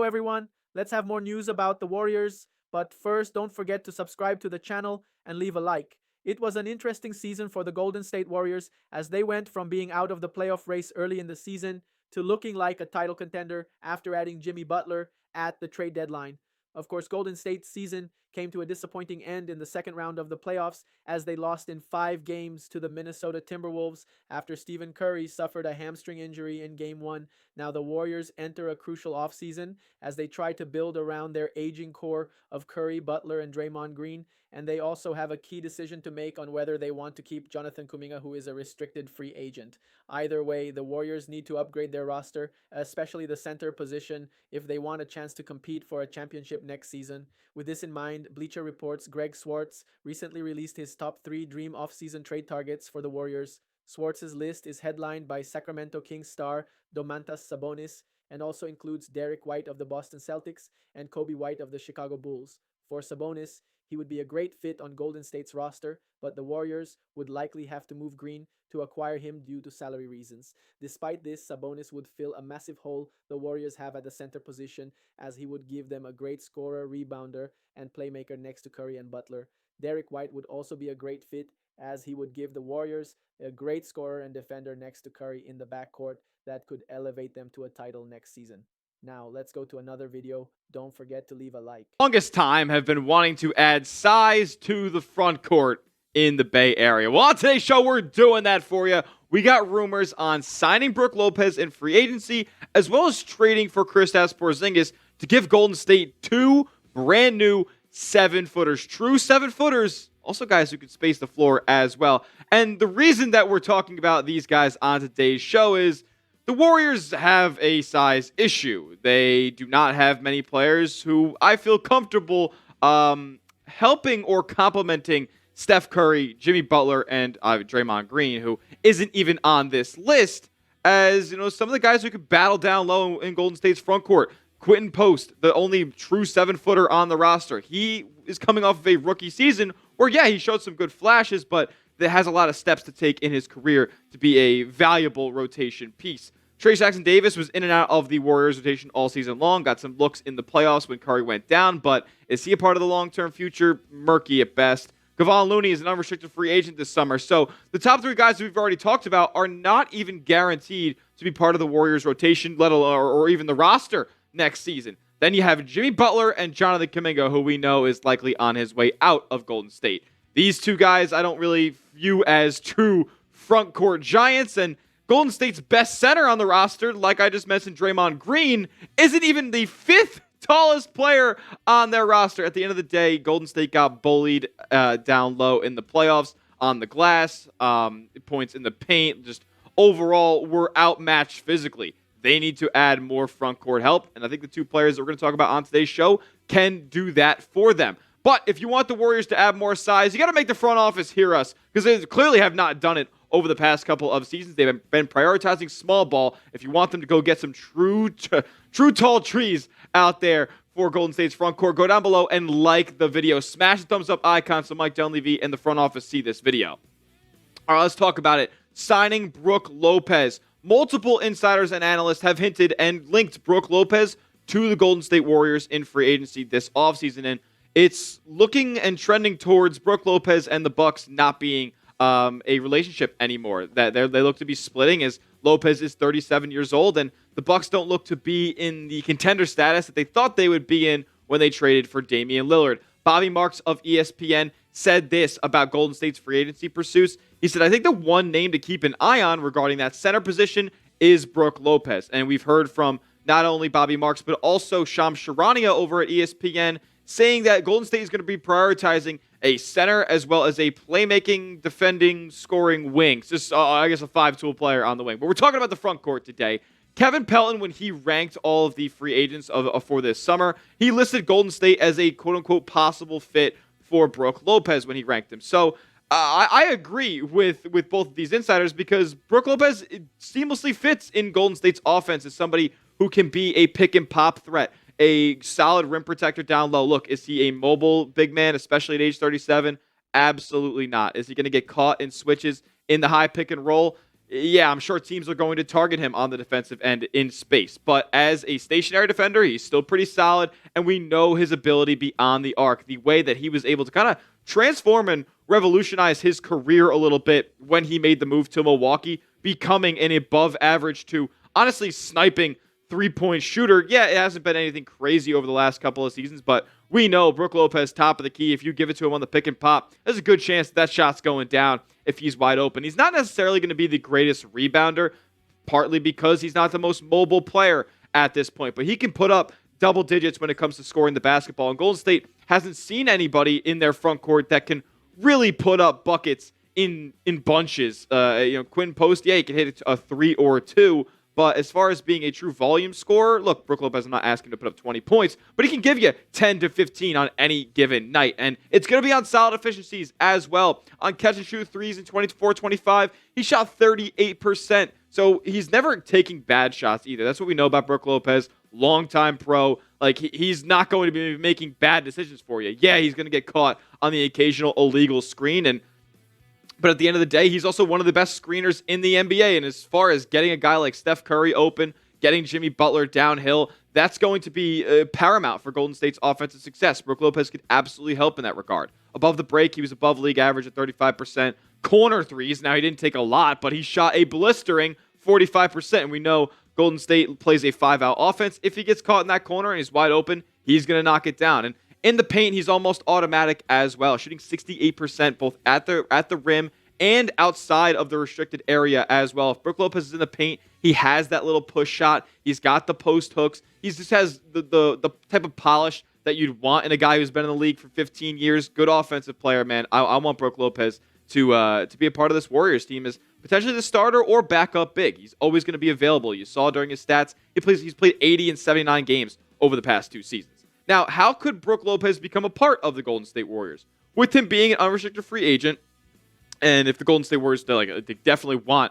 everyone. Let's have more news about the Warriors. But first, don't forget to subscribe to the channel and leave a like. It was an interesting season for the Golden State Warriors as they went from being out of the playoff race early in the season to looking like a title contender after adding Jimmy Butler at the trade deadline. Of course, Golden State's season came to a disappointing end in the second round of the playoffs as they lost in 5 games to the Minnesota Timberwolves after Stephen Curry suffered a hamstring injury in Game 1. Now the Warriors enter a crucial offseason as they try to build around their aging core of Curry, Butler, and Draymond Green, and they also have a key decision to make on whether they want to keep Jonathan Kuminga, who is a restricted free agent. Either way, the Warriors need to upgrade their roster, especially the center position, if they want a chance to compete for a championship next season. With this in mind, Bleacher Report's Greg Swartz recently released his top 3 dream offseason trade targets for the Warriors. Swartz's list is headlined by Sacramento Kings star Domantas Sabonis and also includes Derek White of the Boston Celtics and Kobe White of the Chicago Bulls. For Sabonis, he would be a great fit on Golden State's roster, but the Warriors would likely have to move Green to acquire him due to salary reasons. Despite this, Sabonis would fill a massive hole the Warriors have at the center position, as he would give them a great scorer, rebounder, and playmaker next to Curry and Butler. Derek White would also be a great fit, as he would give the Warriors a great scorer and defender next to Curry in the backcourt that could elevate them to a title next season. Now, let's go to another video. Don't forget to leave a like. Longest time have been wanting to add size to the front court in the Bay Area. Well, on today's show, we're doing that for you. We got rumors on signing Brook Lopez in free agency, as well as trading for Kristaps Porzingis to give Golden State 2 brand new 7-footers. True 7-footers. Also guys who can space the floor as well. And the reason that we're talking about these guys on today's show is the Warriors have a size issue. They do not have many players who I feel comfortable helping or complimenting Steph Curry, Jimmy Butler, and Draymond Green, who isn't even on this list, as some of the guys who could battle down low in Golden State's front court. Quentin Post, the only true 7-footer on the roster. He is coming off of a rookie season where, yeah, he showed some good flashes, but that has a lot of steps to take in his career to be a valuable rotation piece. Trey Jackson-Davis was in and out of the Warriors rotation all season long, got some looks in the playoffs when Curry went down, but is he a part of the long-term future? Murky at best. Kevon Looney is an unrestricted free agent this summer, so the top 3 guys we've already talked about are not even guaranteed to be part of the Warriors rotation, let alone or even the roster next season. Then you have Jimmy Butler and Jonathan Kuminga, who we know is likely on his way out of Golden State. These 2 guys I don't really view as true front court giants, and Golden State's best center on the roster, like I just mentioned, Draymond Green, isn't even the 5th tallest player on their roster. At the end of the day, Golden State got bullied down low in the playoffs on the glass, points in the paint, just overall were outmatched physically. They need to add more front court help, and I think the 2 players that we're going to talk about on today's show can do that for them. But if you want the Warriors to add more size, you got to make the front office hear us, because they clearly have not done it over the past couple of seasons. They've been prioritizing small ball. If you want them to go get some true tall trees out there for Golden State's front court, go down below and like the video. Smash the thumbs up icon so Mike Dunleavy and the front office see this video. All right, let's talk about it. Signing Brook Lopez. Multiple insiders and analysts have hinted and linked Brook Lopez to the Golden State Warriors in free agency this offseason, and it's looking and trending towards Brook Lopez and the Bucks not being a relationship anymore. That they look to be splitting, as Lopez is 37 years old, and the Bucks don't look to be in the contender status that they thought they would be in when they traded for Damian Lillard. Bobby Marks of ESPN said this about Golden State's free agency pursuits. He said, I think the one name to keep an eye on regarding that center position is Brook Lopez. And we've heard from not only Bobby Marks, but also Shams Charania over at ESPN saying that Golden State is going to be prioritizing a center as well as a playmaking, defending, scoring wing. Just, I guess, a 5-tool player on the wing. But we're talking about the front court today. Kevin Pelton, when he ranked all of the free agents for this summer, he listed Golden State as a quote-unquote possible fit for Brook Lopez when he ranked him. So I agree with both of these insiders, because Brook Lopez seamlessly fits in Golden State's offense as somebody who can be a pick-and-pop threat, a solid rim protector down low. Look, is he a mobile big man, especially at age 37? Absolutely not. Is he going to get caught in switches in the high pick and roll? yeah, I'm sure teams are going to target him on the defensive end in space. But as a stationary defender, he's still pretty solid, and we know his ability beyond the arc, the way that he was able to kind of transform and revolutionize his career a little bit when he made the move to Milwaukee, becoming an above average to honestly sniping 3-point shooter. Yeah, it hasn't been anything crazy over the last couple of seasons, but we know Brook Lopez, top of the key. If you give it to him on the pick and pop, there's a good chance that shot's going down if he's wide open. He's not necessarily going to be the greatest rebounder, partly because he's not the most mobile player at this point, but he can put up double digits when it comes to scoring the basketball. And Golden State hasn't seen anybody in their front court that can really put up buckets in bunches. Quinn Post, yeah, he can hit a 3 or a 2. But as far as being a true volume scorer, look, Brook Lopez, I'm not asking to put up 20 points, but he can give you 10 to 15 on any given night. And it's going to be on solid efficiencies as well. On catch and shoot threes in 24-25, he shot 38%. So he's never taking bad shots either. That's what we know about Brook Lopez, longtime pro. Like, he's not going to be making bad decisions for you. Yeah, he's going to get caught on the occasional illegal screen, but at the end of the day, he's also one of the best screeners in the NBA. And as far as getting a guy like Steph Curry open, getting Jimmy Butler downhill, that's going to be paramount for Golden State's offensive success. Brook Lopez could absolutely help in that regard. Above the break, he was above league average at 35%. Corner threes, now he didn't take a lot, but he shot a blistering 45%. And we know Golden State plays a 5-out offense. If he gets caught in that corner and he's wide open, he's going to knock it down. And in the paint, he's almost automatic as well, shooting 68% both at the rim and outside of the restricted area as well. If Brook Lopez is in the paint, he has that little push shot. He's got the post hooks. He just has the type of polish that you'd want in a guy who's been in the league for 15 years. Good offensive player, man. I want Brook Lopez to be a part of this Warriors team as potentially the starter or backup big. He's always going to be available. You saw during his stats, he's played 80 and 79 games over the past 2 seasons. Now, how could Brook Lopez become a part of the Golden State Warriors? With him being an unrestricted free agent, and if the Golden State Warriors, they definitely want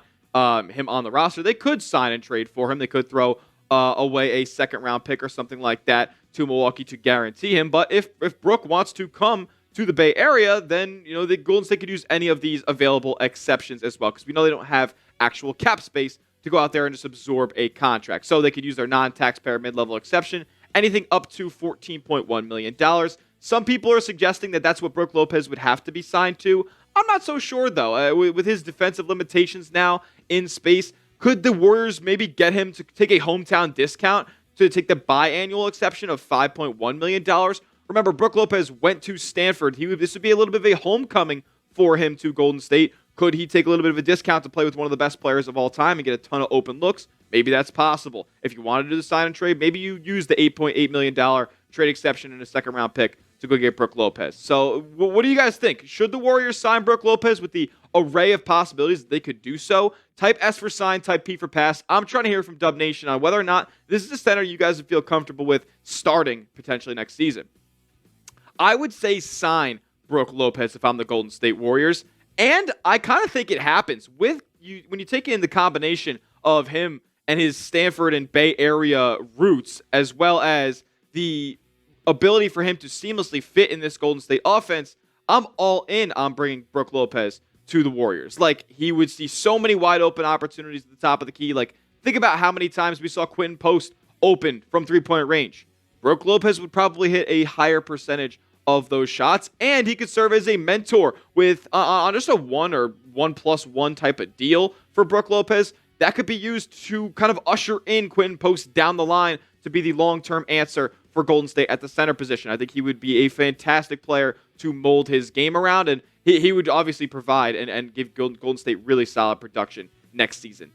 him on the roster, they could sign and trade for him. They could throw away a second-round pick or something like that to Milwaukee to guarantee him. But if Brook wants to come to the Bay Area, then the Golden State could use any of these available exceptions as well, because we know they don't have actual cap space to go out there and just absorb a contract. So they could use their non-taxpayer mid-level exception, anything up to $14.1 million. Some people are suggesting that that's what Brook Lopez would have to be signed to. I'm not so sure, though. With his defensive limitations now in space, could the Warriors maybe get him to take a hometown discount to take the biannual exception of $5.1 million? Remember, Brook Lopez went to Stanford. This would be a little bit of a homecoming for him to Golden State. Could he take a little bit of a discount to play with one of the best players of all time and get a ton of open looks? Maybe that's possible. If you wanted to do the sign and trade, maybe you use the $8.8 million trade exception and a second-round pick to go get Brook Lopez. So what do you guys think? Should the Warriors sign Brook Lopez with the array of possibilities that they could do so? Type S for sign, type P for pass. I'm trying to hear from Dub Nation on whether or not this is a center you guys would feel comfortable with starting potentially next season. I would say sign Brook Lopez if I'm the Golden State Warriors. And I kind of think it happens with you when you take in the combination of him and his Stanford and Bay Area roots, as well as the ability for him to seamlessly fit in this Golden State offense. I'm all in on bringing Brook Lopez to the Warriors. Like, he would see so many wide open opportunities at the top of the key. Like, think about how many times we saw Quinn Post open from 3-point range. Brook Lopez would probably hit a higher percentage of those shots, and he could serve as a mentor with on just a 1 or 1+1 type of deal for Brook Lopez. That could be used to kind of usher in Quinn Post down the line to be the long-term answer for Golden State at the center position. I think he would be a fantastic player to mold his game around, and he would obviously provide and give Golden State really solid production next season.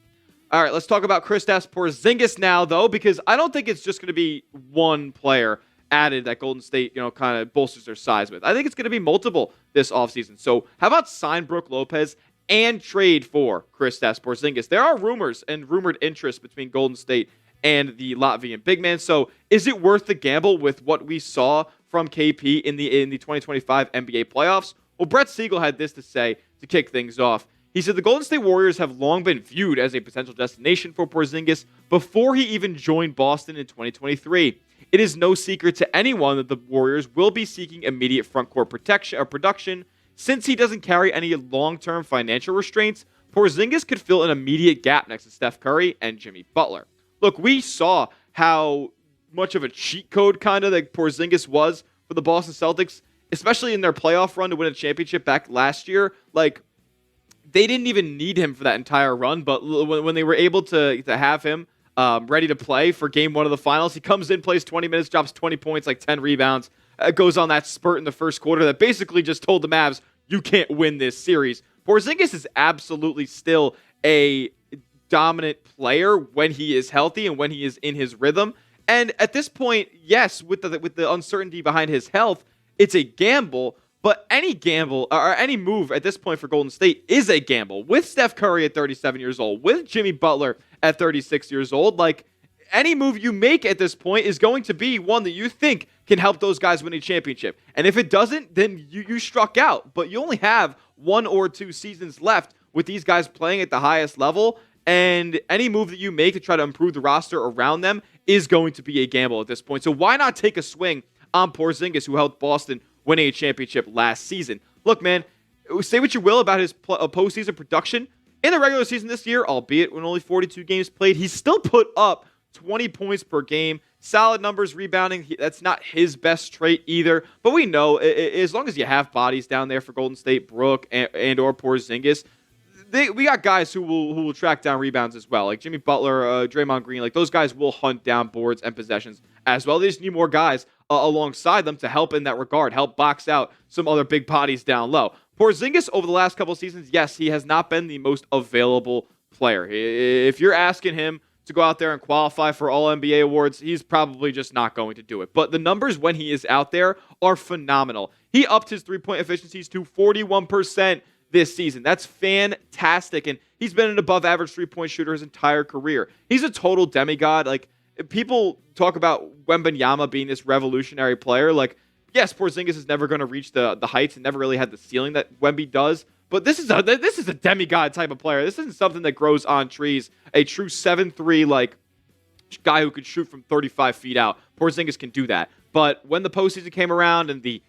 All right, let's talk about Kristaps Porzingis now, though, because I don't think it's just going to be one player added that Golden State, kind of bolsters their size with. I think it's going to be multiple this offseason. So how about sign Brook Lopez and trade for Kristaps Porzingis? There are rumors and rumored interest between Golden State and the Latvian big man. So is it worth the gamble with what we saw from KP in the 2025 NBA playoffs? Well, Brett Siegel had this to say to kick things off. He said the Golden State Warriors have long been viewed as a potential destination for Porzingis before he even joined Boston in 2023. It is no secret to anyone that the Warriors will be seeking immediate frontcourt protection or production since he doesn't carry any long-term financial restraints, Porzingis could fill an immediate gap next to Steph Curry and Jimmy Butler. Look, we saw how much of a cheat code kind of like Porzingis was for the Boston Celtics, especially in their playoff run to win a championship back last year. Like, they didn't even need him for that entire run, but when they were able to have him ready to play for game one of the finals, he comes in, plays 20 minutes, drops 20 points, like 10 rebounds, goes on that spurt in the first quarter that basically just told the Mavs, you can't win this series. Porzingis is absolutely still a dominant player when he is healthy and when he is in his rhythm. And at this point, yes, with the uncertainty behind his health, it's a gamble. But any gamble or any move at this point for Golden State is a gamble. With Steph Curry at 37 years old, with Jimmy Butler at 36 years old, like any move you make at this point is going to be one that you think can help those guys win a championship. And if it doesn't, then you struck out. But you only have 1 or 2 seasons left with these guys playing at the highest level. And any move that you make to try to improve the roster around them is going to be a gamble at this point. So why not take a swing on Porzingis, who helped Boston winning a championship last season? Look, man, say what you will about his postseason production. In the regular season this year, albeit when only 42 games played, he still put up 20 points per game. Solid numbers rebounding. That's not his best trait either. But we know, as long as you have bodies down there for Golden State, Brook and or Porzingis, we got guys who will track down rebounds as well. Like Jimmy Butler, Draymond Green. Like those guys will hunt down boards and possessions as well. They just need more guys alongside them to help in that regard, help box out some other big bodies down low. Porzingis, over the last couple of seasons, yes, he has not been the most available player. If you're asking him to go out there and qualify for all NBA awards, he's probably just not going to do it. But the numbers when he is out there are phenomenal. He upped his three-point efficiencies to 41% this season. That's fantastic. And he's been an above-average three-point shooter his entire career. He's a total demigod. Like, people talk about Wembanyama being this revolutionary player. Like, yes, Porzingis is never going to reach the heights and never really had the ceiling that Wemby does. But this is a demigod type of player. This isn't something that grows on trees. A true 7'3", like, guy who could shoot from 35 feet out. Porzingis can do that. But when the postseason came around and the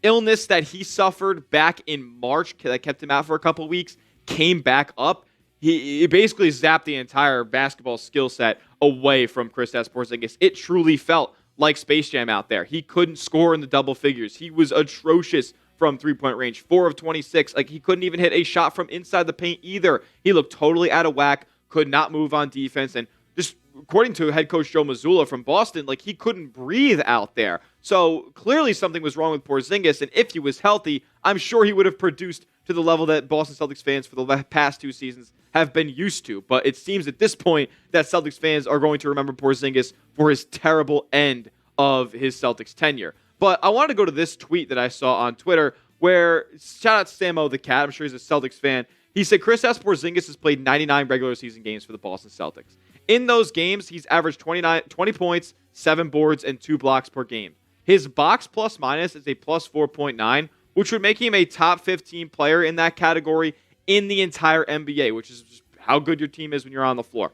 illness that he suffered back in March that kept him out for a couple weeks came back up, he basically zapped the entire basketball skill set away from Kristaps Porzingis. It truly felt like Space Jam out there. He couldn't score in the double figures. He was atrocious from three-point range. 4 of 26. Like, he couldn't even hit a shot from inside the paint either. He looked totally out of whack, could not move on defense, and just according to head coach Joe Mazzulla from Boston, like, he couldn't breathe out there. So clearly something was wrong with Porzingis, and if he was healthy, I'm sure he would have produced to the level that Boston Celtics fans for the past 2 seasons have been used to. But it seems at this point that Celtics fans are going to remember Porzingis for his terrible end of his Celtics tenure. But I wanted to go to this tweet that I saw on Twitter where, shout out to Samo the Cat, I'm sure he's a Celtics fan. He said Kristaps Porzingis has played 99 regular season games for the Boston Celtics. In those games, he's averaged 20 points, 7 boards, and 2 blocks per game. His box plus minus is a plus 4.9, which would make him a top 15 player in that category in the entire NBA, which is just how good your team is when you're on the floor.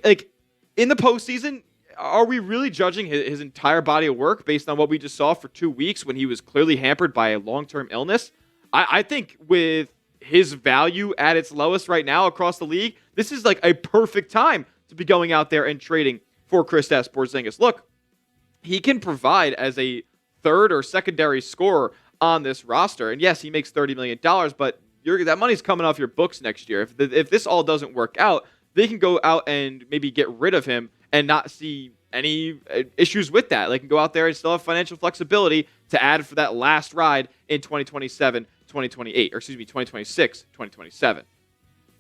Like, in the postseason, are we really judging his entire body of work based on what we just saw for 2 weeks when he was clearly hampered by a long-term illness? I think with his value at its lowest right now across the league, this is like a perfect time to be going out there and trading for Kristaps Porzingis. Look, he can provide as a third or secondary scorer on this roster. And yes, he makes $30 million, but that money's coming off your books next year. If this all doesn't work out, they can go out and maybe get rid of him and not see any issues with that. They can go out there and still have financial flexibility to add for that last ride in 2027, 2028, or excuse me, 2026, 2027.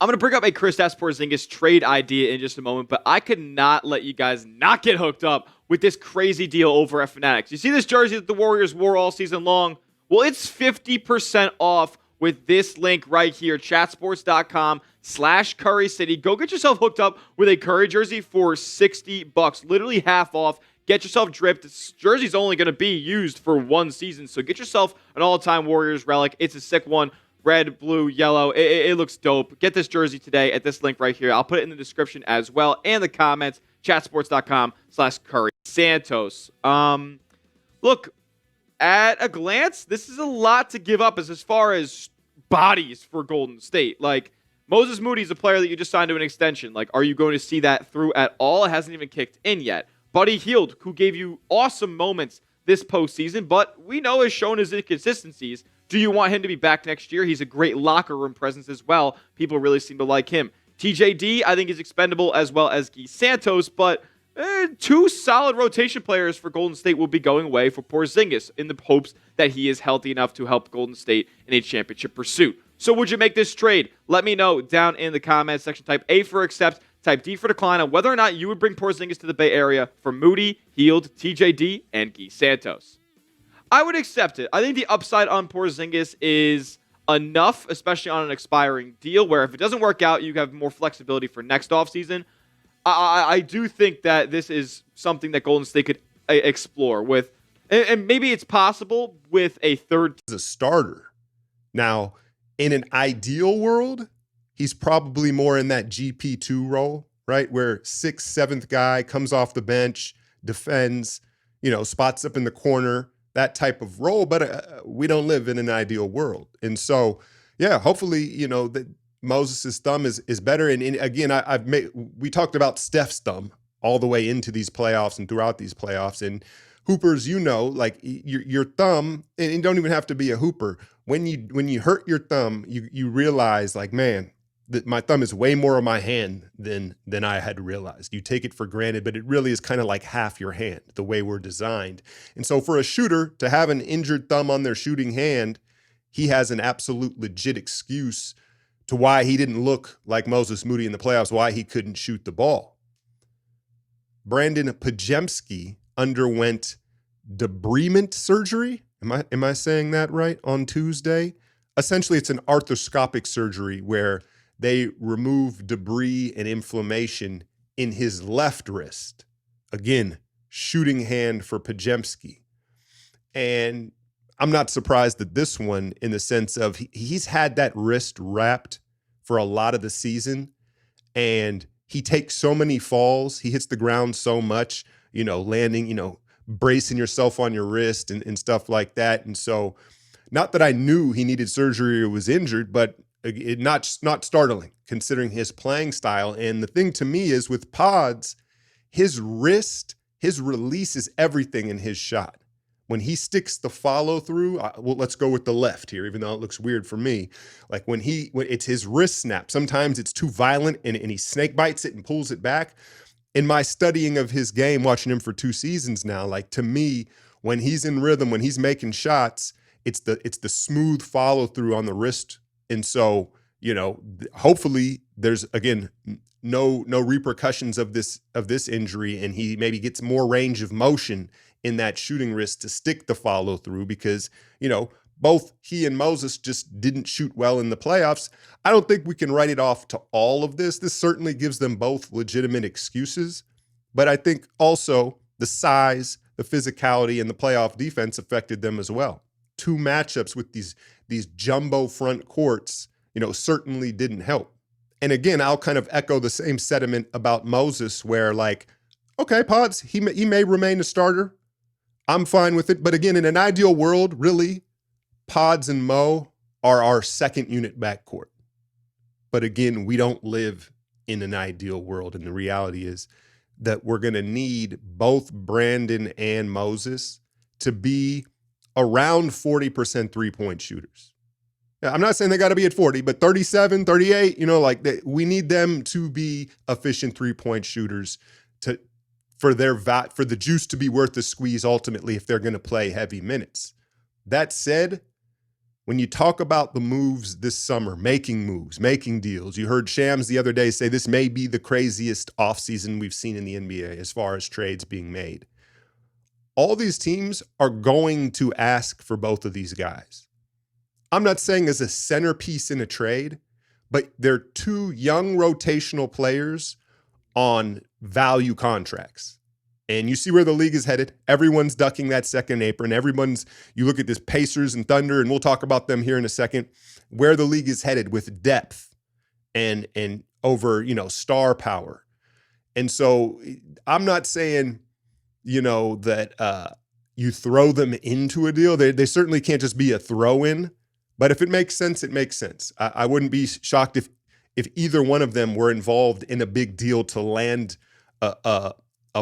I'm going to bring up a Kristaps Porzingis trade idea in just a moment, but I could not let you guys not get hooked up with this crazy deal over at Fanatics. You see this jersey that the Warriors wore all season long? Well, it's 50% off with this link right here, chatsports.com/Curry City. Go get yourself hooked up with a Curry jersey for $60, literally half off. Get yourself dripped. This jersey's only going to be used for 1 season, so get yourself an all-time Warriors relic. It's a sick one. Red, blue, yellow. It looks dope. Get this jersey today at this link right here. I'll put it in the description as well and the comments. Chatsports.com/Curry Santos. Look, at a glance, this is a lot to give up as far as bodies for Golden State. Like, Moses Moody is a player that you just signed to an extension. Like, are you going to see that through at all? It hasn't even kicked in yet. Buddy Hield, who gave you awesome moments this postseason, but we know has shown his inconsistencies. Do you want him to be back next year? He's a great locker room presence as well. People really seem to like him. TJD, I think, is expendable, as well as Guy Santos, but two solid rotation players for Golden State will be going away for Porzingis in the hopes that he is healthy enough to help Golden State in a championship pursuit. So would you make this trade? Let me know down in the comments section. Type A for accept, type D for decline on whether or not you would bring Porzingis to the Bay Area for Moody, Hield, TJD, and Guy Santos. I would accept it. I think the upside on Porzingis is enough, especially on an expiring deal, where if it doesn't work out, you have more flexibility for next offseason. I do think that this is something that Golden State could explore with, and maybe it's possible with a third. As a starter. Now, in an ideal world, he's probably more in that GP2 role, right? Where 6th, 7th guy comes off the bench, defends, spots up in the corner, that type of role. But we don't live in an ideal world. And so, yeah, hopefully, that Moses' thumb is better. And again, we talked about Steph's thumb all the way into these playoffs and throughout these playoffs. And hoopers, like your thumb, and you don't even have to be a hooper. When you hurt your thumb, you realize, like, man, that my thumb is way more of my hand than I had realized. You take it for granted, but it really is kind of like half your hand, the way we're designed. And so for a shooter to have an injured thumb on their shooting hand, he has an absolute legit excuse to why he didn't look like Moses Moody in the playoffs, why he couldn't shoot the ball. Brandon Pajemski underwent debridement surgery. Am I saying that right? On Tuesday? Essentially, it's an arthroscopic surgery where they remove debris and inflammation in his left wrist. Again, shooting hand for Pajemski. And I'm not surprised at this one, in the sense of he's had that wrist wrapped for a lot of the season, and he takes so many falls. He hits the ground so much, landing, bracing yourself on your wrist and stuff like that. And so, not that I knew he needed surgery or was injured, but not startling considering his playing style. And the thing to me is, with Pods, his wrist, his release is everything in his shot. When he sticks the follow through, well, let's go with the left here, even though it looks weird for me. Like when it's his wrist snap, sometimes it's too violent and he snake bites it and pulls it back. In my studying of his game, watching him for 2 seasons now, like, to me, when he's in rhythm, when he's making shots, it's the smooth follow through on the wrist. And so, hopefully there's, again, no repercussions of this injury, and he maybe gets more range of motion in that shooting wrist to stick the follow through, because, both he and Moses just didn't shoot well in the playoffs. I don't think we can write it off to all of this. This certainly gives them both legitimate excuses, but I think also the size, the physicality, and the playoff defense affected them as well. 2 matchups with these jumbo front courts, certainly didn't help. And again, I'll kind of echo the same sentiment about Moses, where, like, okay, Pods, he may remain a starter. I'm fine with it. But again, in an ideal world, really, Pods and Mo are our second unit backcourt. But again, we don't live in an ideal world. And the reality is that we're going to need both Brandon and Moses to be around 40% three-point shooters. Now, I'm not saying they got to be at 40, but 37, 38, we need them to be efficient three-point shooters for the juice to be worth the squeeze ultimately, if they're going to play heavy minutes. That said, when you talk about the moves this summer, making moves, making deals, you heard Shams the other day say this may be the craziest offseason we've seen in the NBA as far as trades being made. All these teams are going to ask for both of these guys. I'm not saying as a centerpiece in a trade, but they're 2 young rotational players on value contracts. And you see where the league is headed. Everyone's ducking that second apron. You look at this Pacers and Thunder, and we'll talk about them here in a second, where the league is headed with depth and over, star power. And so I'm not saying, that you throw them into a deal. They certainly can't just be a throw-in, but if it makes sense, it makes sense. I wouldn't be shocked if either one of them were involved in a big deal to land a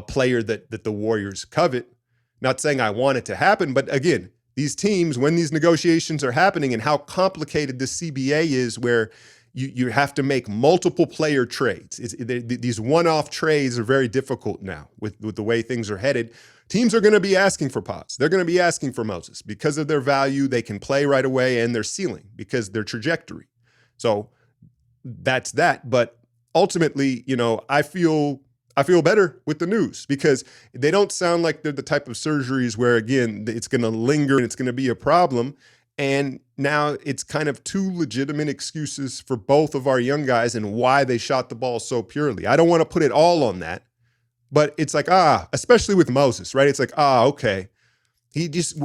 player that the Warriors covet. Not saying I want it to happen, but again, these teams, when these negotiations are happening and how complicated the CBA is, where you have to make multiple player trades. These one-off trades are very difficult now with the way things are headed. Teams are going to be asking for Paz. They're going to be asking for Moses because of their value. They can play right away, and their ceiling because their trajectory. So that's that. But ultimately, I feel better with the news because they don't sound like they're the type of surgeries where, again, it's going to linger and it's going to be a problem. And now it's kind of two legitimate excuses for both of our young guys and why they shot the ball so purely. I don't want to put it all on that, but it's like, especially with Moses, right? It's like, okay.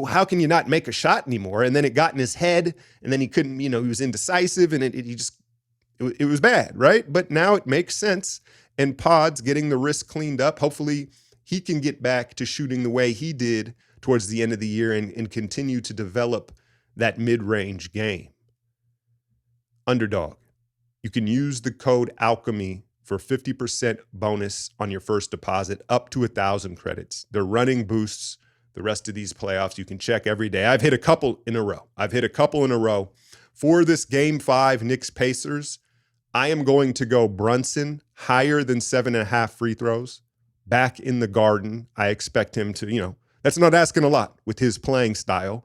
How can you not make a shot anymore? And then it got in his head and then he couldn't, he was indecisive and it was bad, right? But now it makes sense. And Pod's getting the wrist cleaned up. Hopefully he can get back to shooting the way he did towards the end of the year and continue to develop that mid-range game. Underdog. You can use the code Alchemy for 50% bonus on your first deposit, up to 1,000 credits. They're running boosts the rest of these playoffs. You can check every day. I've hit a couple in a row. For this Game 5 Knicks-Pacers, I am going to go Brunson higher than 7.5 free throws. Back in the Garden, I expect him to, that's not asking a lot with his playing style.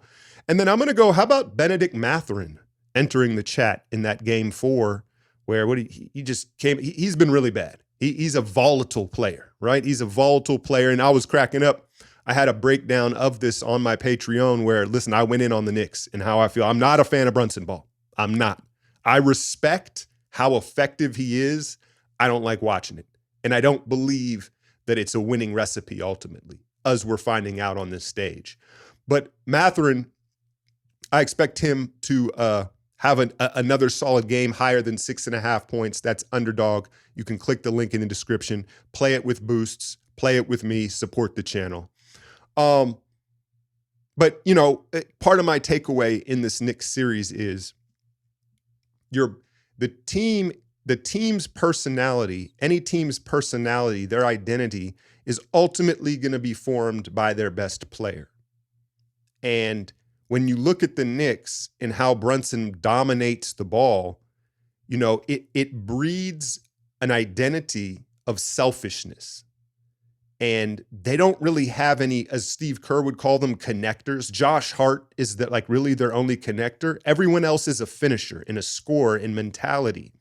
And then I'm going to go, how about Benedict Mathurin entering the chat in that Game 4 where he just came, he's been really bad. He's a volatile player, right? He's a volatile player. And I was cracking up. I had a breakdown of this on my Patreon where, listen, I went in on the Knicks and how I feel. I'm not a fan of Brunson ball. I'm not. I respect how effective he is. I don't like watching it. And I don't believe that it's a winning recipe ultimately, as we're finding out on this stage. But Mathurin, I expect him to have another solid game higher than 6.5 points. That's Underdog. You can click the link in the description, play it with boosts, play it with me, support the channel. But part of my takeaway in this Knicks series is the team's personality, any team's personality, their identity is ultimately going to be formed by their best player. And when you look at the Knicks and how Brunson dominates the ball, it breeds an identity of selfishness. And they don't really have any, as Steve Kerr would call them, connectors. Josh Hart is really their only connector. Everyone else is a finisher and a scorer in mentality.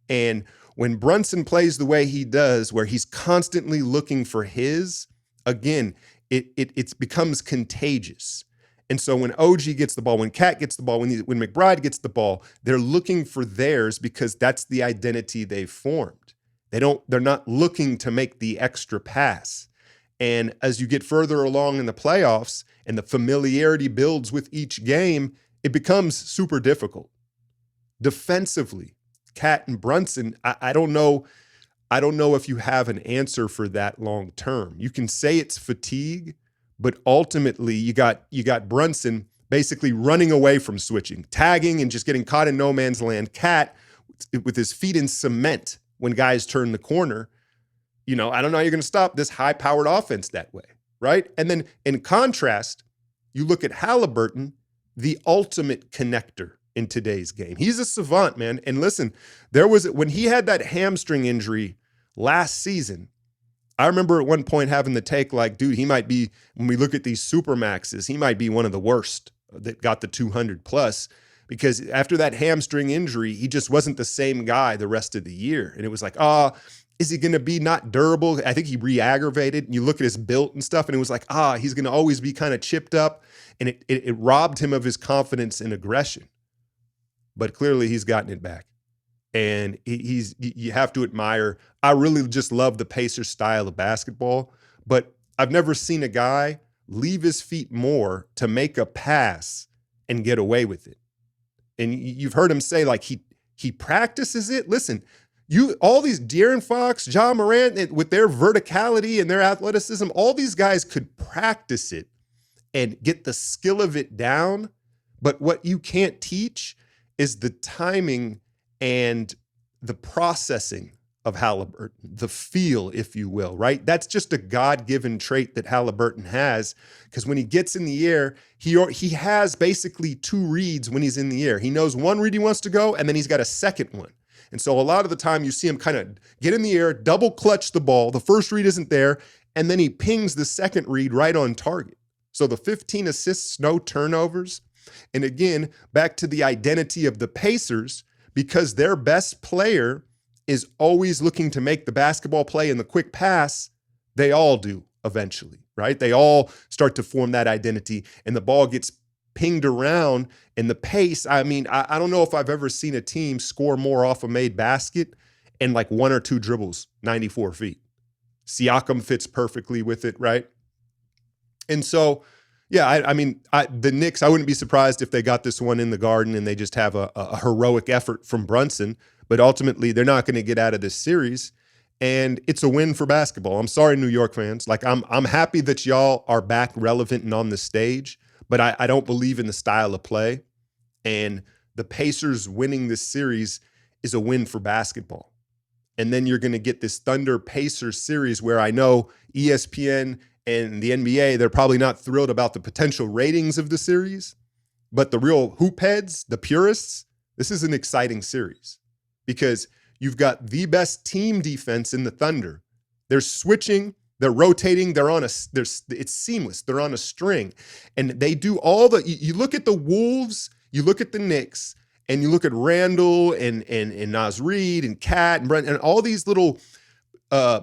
And when Brunson plays the way he does, where he's constantly looking for his, again, it becomes contagious. And so when OG gets the ball, when Cat gets the ball, when McBride gets the ball, they're looking for theirs because that's the identity they've formed. They're not looking to make the extra pass. And as you get further along in the playoffs and the familiarity builds with each game, it becomes super difficult. Defensively, Cat and Brunson, I don't know if you have an answer for that long term. You can say it's fatigue, but ultimately you got Brunson basically running away from switching, tagging and just getting caught in no man's land. Cat with his feet in cement when guys turn the corner. I don't know how you're going to stop this high-powered offense that way, right? And then in contrast, you look at Halliburton, the ultimate connector in today's game. He's a savant, man. And listen, when he had that hamstring injury last season, I remember at one point having the take like, dude, he might be, when we look at these Supermaxes, he might be one of the worst that got the 200 plus, because after that hamstring injury, he just wasn't the same guy the rest of the year. And it was like, is he going to be not durable? I think he re-aggravated. And you look at his build and stuff, and it was like, he's going to always be kind of chipped up. And it robbed him of his confidence and aggression. But clearly he's gotten it back. And you have to admire, I really just love the Pacers style of basketball, but I've never seen a guy leave his feet more to make a pass and get away with it. And you've heard him say like he practices it. Listen, all these De'Aaron Fox, John Morant, with their verticality and their athleticism, all these guys could practice it and get the skill of it down. But what you can't teach is the timing and the processing of Halliburton, the feel, if you will, right? That's just a God-given trait that Halliburton has, because when he gets in the air, he has basically two reads when he's in the air. He knows one read he wants to go, and then he's got a second one. And so a lot of the time you see him kind of get in the air, double clutch the ball. The first read isn't there, and then he pings the second read right on target. So the 15 assists, no turnovers. And again, back to the identity of the Pacers, because their best player is always looking to make the basketball play and the quick pass, they all do eventually, right? They all start to form that identity, and the ball gets pinged around, and the pace, I mean, I don't know if I've ever seen a team score more off a made basket in like one or two dribbles, 94 feet. Siakam fits perfectly with it, right? And so, yeah, I mean, the Knicks, I wouldn't be surprised if they got this one in the Garden and they just have a heroic effort from Brunson, but ultimately they're not going to get out of this series, and it's a win for basketball. I'm sorry, New York fans. Like, I'm happy that y'all are back relevant and on the stage, but I don't believe in the style of play, and the Pacers winning this series is a win for basketball. And then you're going to get this Thunder Pacers series where I know ESPN and the NBA, they're probably not thrilled about the potential ratings of the series, but the real hoop heads, the purists, this is an exciting series because you've got the best team defense in the Thunder. They're switching, they're rotating, it's seamless. They're on a string, and they do all you look at the Wolves, you look at the Knicks, and you look at Randall and Naz Reid and Cat and Brent and all these little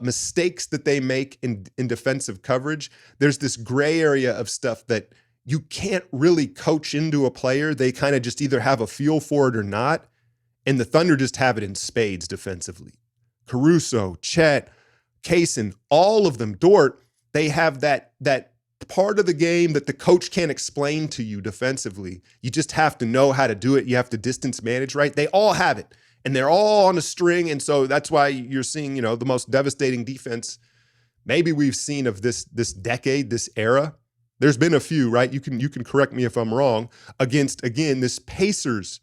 mistakes that they make in defensive coverage. There's this gray area of stuff that you can't really coach into a player. They kind of just either have a feel for it or not. And the Thunder just have it in spades defensively. Caruso, Chet, Kaysen, all of them, Dort, they have that part of the game that the coach can't explain to you defensively. You just have to know how to do it. You have to distance manage, right? They all have it, and they're all on a string. And so that's why you're seeing, the most devastating defense maybe we've seen of this decade, this era. There's been a few, right? You can correct me if I'm wrong, against, again, this Pacers,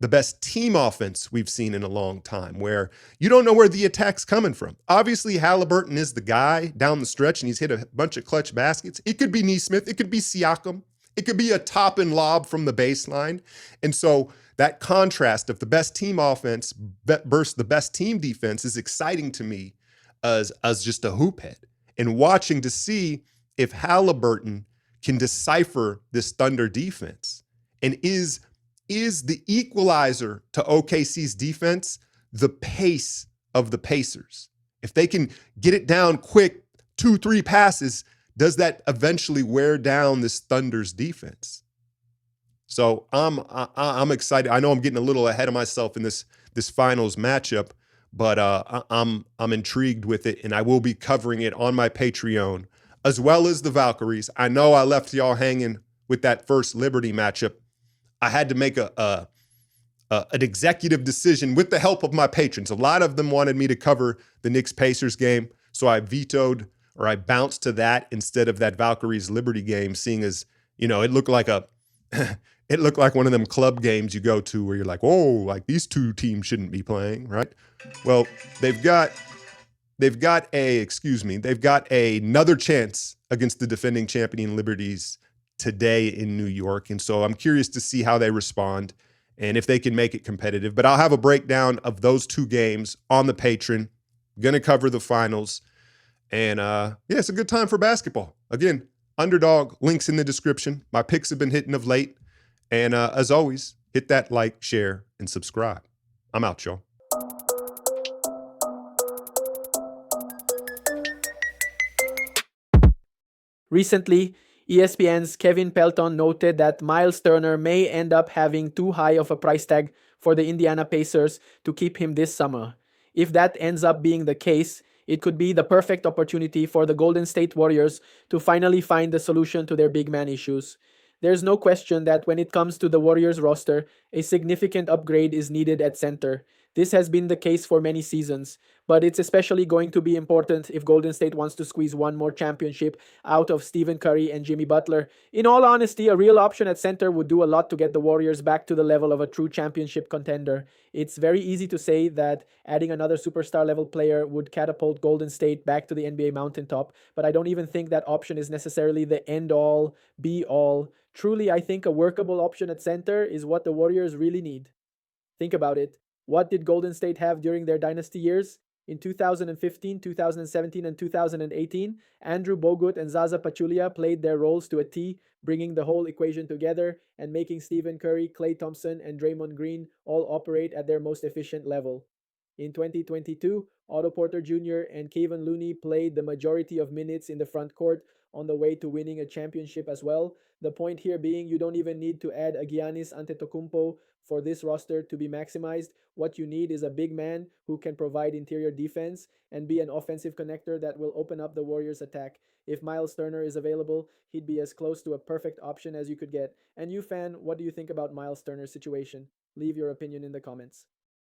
the best team offense we've seen in a long time, where you don't know where the attack's coming from. Obviously, Halliburton is the guy down the stretch, and he's hit a bunch of clutch baskets. It could be Nesmith. It could be Siakam. It could be a top and lob from the baseline. And so that contrast of the best team offense versus the best team defense is exciting to me as just a hoop head. And watching to see if Halliburton can decipher this Thunder defense, and is the equalizer to OKC's defense the pace of the Pacers. If they can get it down quick, 2-3 passes, does that eventually wear down this Thunder's defense? So I'm excited. I know I'm getting a little ahead of myself in this finals matchup, but I'm intrigued with it, and I will be covering it on my Patreon as well as the Valkyries. I know I left y'all hanging with that first Liberty matchup. I had to make an executive decision with the help of my patrons. A lot of them wanted me to cover the Knicks-Pacers game, so I vetoed, or I bounced to that instead of that Valkyries Liberty game, seeing as, it looked like it looked like one of them club games you go to where you're like, whoa, like these two teams shouldn't be playing, right? Well, they've got another chance against the defending champion Liberties today in New York. And so I'm curious to see how they respond and if they can make it competitive. But I'll have a breakdown of those two games on the Patreon. Going to cover the finals. And it's a good time for basketball. Again, Underdog, links in the description. My picks have been hitting of late. And as always, hit that like, share, and subscribe. I'm out, y'all. Recently, ESPN's Kevin Pelton noted that Myles Turner may end up having too high of a price tag for the Indiana Pacers to keep him this summer. If that ends up being the case, it could be the perfect opportunity for the Golden State Warriors to finally find the solution to their big man issues. There's no question that when it comes to the Warriors roster, a significant upgrade is needed at center. This has been the case for many seasons, but it's especially going to be important if Golden State wants to squeeze one more championship out of Stephen Curry and Jimmy Butler. In all honesty, a real option at center would do a lot to get the Warriors back to the level of a true championship contender. It's very easy to say that adding another superstar level player would catapult Golden State back to the NBA mountaintop, but I don't even think that option is necessarily the end all, be all. Truly, I think a workable option at center is what the Warriors really need. Think about it. What did Golden State have during their dynasty years? In 2015, 2017, and 2018, Andrew Bogut and Zaza Pachulia played their roles to a T, bringing the whole equation together and making Stephen Curry, Klay Thompson, and Draymond Green all operate at their most efficient level. In 2022, Otto Porter Jr. and Kevin Looney played the majority of minutes in the front court on the way to winning a championship as well. The point here being you don't even need to add a Giannis Antetokounmpo for this roster to be maximized. What you need is a big man who can provide interior defense and be an offensive connector that will open up the Warriors' attack. If Myles Turner is available, he'd be as close to a perfect option as you could get. And you, fan, what do you think about Myles Turner's situation? Leave your opinion in the comments.